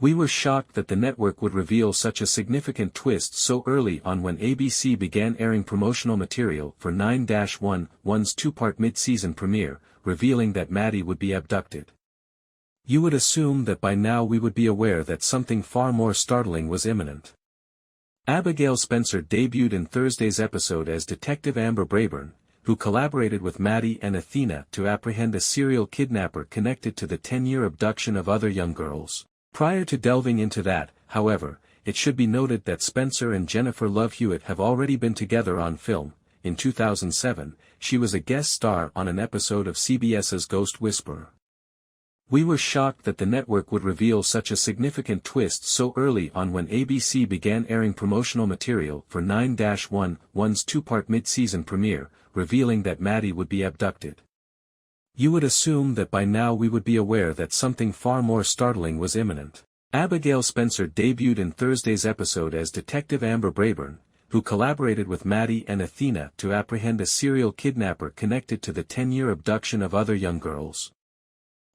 We were shocked that the network would reveal such a significant twist so early on when ABC began airing promotional material for 9-1's two-part mid-season premiere, revealing that Maddie would be abducted. You would assume that by now we would be aware that something far more startling was imminent. Abigail Spencer debuted in Thursday's episode as Detective Amber Brayburn, who collaborated with Maddie and Athena to apprehend a serial kidnapper connected to the 10-year abduction of other young girls. Prior to delving into that, however, it should be noted that Spencer and Jennifer Love Hewitt have already been together on film. In 2007, she was a guest star on an episode of CBS's Ghost Whisperer. We were shocked that the network would reveal such a significant twist so early on when ABC began airing promotional material for 9-1's two-part mid-season premiere, revealing that Maddie would be abducted. You would assume that by now we would be aware that something far more startling was imminent. Abigail Spencer debuted in Thursday's episode as Detective Amber Brayburn, who collaborated with Maddie and Athena to apprehend a serial kidnapper connected to the 10-year abduction of other young girls.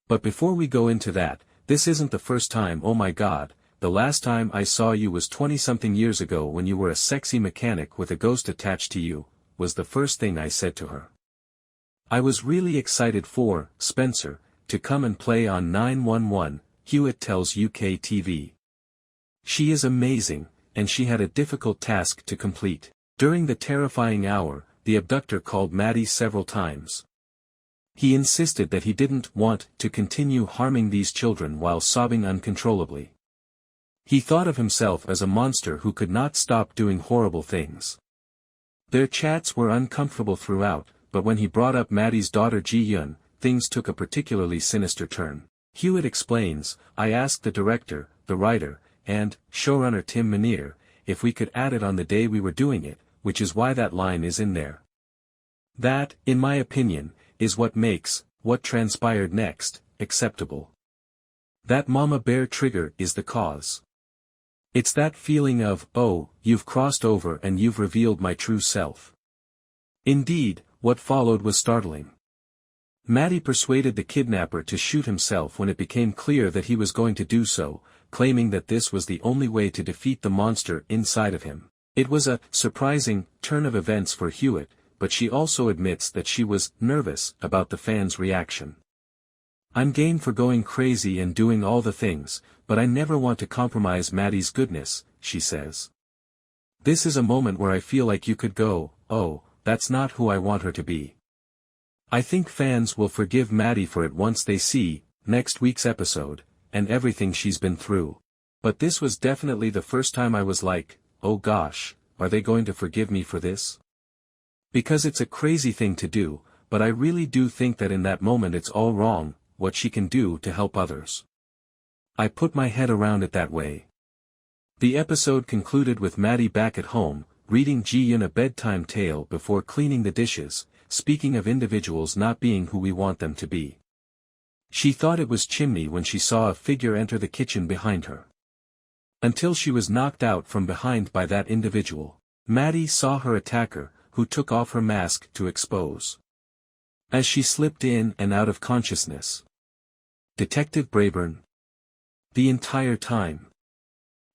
But before we go into that, this isn't the first time. Oh my God, the last time I saw you was 20-something years ago when you were a sexy mechanic with a ghost attached to you, was the first thing I said to her. I was really excited for Spencer to come and play on 911, Hewitt tells UK TV. She is amazing, and she had a difficult task to complete. During the terrifying hour, the abductor called Maddie several times. He insisted that he didn't want to continue harming these children while sobbing uncontrollably. He thought of himself as a monster who could not stop doing horrible things. Their chats were uncomfortable throughout, but when he brought up Maddie's daughter Ji-Yun, things took a particularly sinister turn. Hewitt explains, I asked the director, the writer, and showrunner Tim Minear, if we could add it on the day we were doing it, which is why that line is in there. That, in my opinion, is what makes what transpired next acceptable. That mama bear trigger is the cause. It's that feeling of, oh, you've crossed over and you've revealed my true self. Indeed, what followed was startling. Maddie persuaded the kidnapper to shoot himself when it became clear that he was going to do so, claiming that this was the only way to defeat the monster inside of him. It was a surprising turn of events for Hewitt, but she also admits that she was nervous about the fans' reaction. I'm game for going crazy and doing all the things, but I never want to compromise Maddie's goodness, she says. This is a moment where I feel like you could go, oh, that's not who I want her to be. I think fans will forgive Maddie for it once they see next week's episode, and everything she's been through. But this was definitely the first time I was like, oh gosh, are they going to forgive me for this? Because it's a crazy thing to do, but I really do think that in that moment it's all wrong, what she can do to help others. I put my head around it that way. The episode concluded with Maddie back at home, reading Ji-Yun a bedtime tale before cleaning the dishes, speaking of individuals not being who we want them to be. She thought it was Chimney when she saw a figure enter the kitchen behind her. Until she was knocked out from behind by that individual. Maddie saw her attacker, who took off her mask to expose. As she slipped in and out of consciousness. Detective Brayburn. The entire time.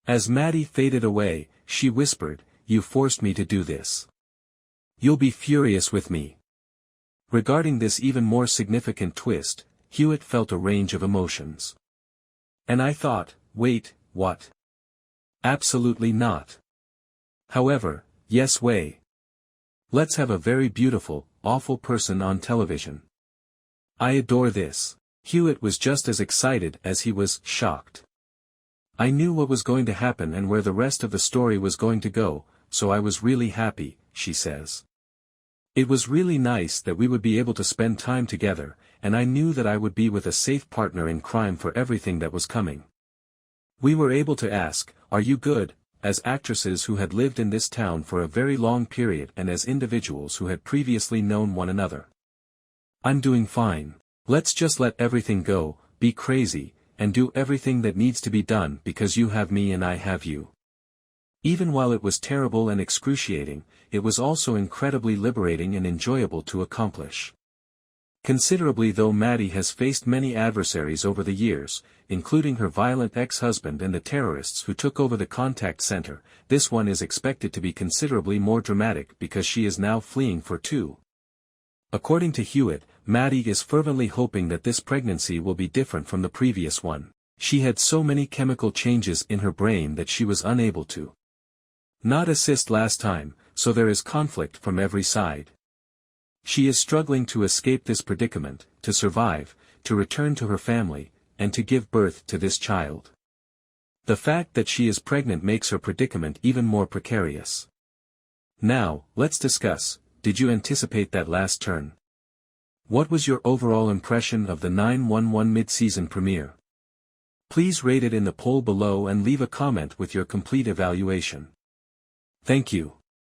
As Maddie faded away, she whispered, you forced me to do this. You'll be furious with me. Regarding this even more significant twist, Hewitt felt a range of emotions. And I thought, wait, what? Absolutely not. However, yes way. Let's have a very beautiful, awful person on television. I adore this. Hewitt was just as excited as he was shocked. I knew what was going to happen and where the rest of the story was going to go, so I was really happy, she says. It was really nice that we would be able to spend time together, and I knew that I would be with a safe partner in crime for everything that was coming. We were able to ask, are you good, as actresses who had lived in this town for a very long period and as individuals who had previously known one another. I'm doing fine. Let's just let everything go, be crazy, and do everything that needs to be done because you have me and I have you. Even while it was terrible and excruciating, it was also incredibly liberating and enjoyable to accomplish. Considerably though Maddie has faced many adversaries over the years, including her violent ex-husband and the terrorists who took over the contact center, this one is expected to be considerably more dramatic because she is now fleeing for two. According to Hewitt, Maddie is fervently hoping that this pregnancy will be different from the previous one. She had so many chemical changes in her brain that she was unable to not assist last time, so there is conflict from every side. She is struggling to escape this predicament, to survive, to return to her family, and to give birth to this child. The fact that she is pregnant makes her predicament even more precarious. Now, let's discuss, did you anticipate that last turn? What was your overall impression of the 911 mid-season premiere? Please rate it in the poll below and leave a comment with your complete evaluation. Thank you.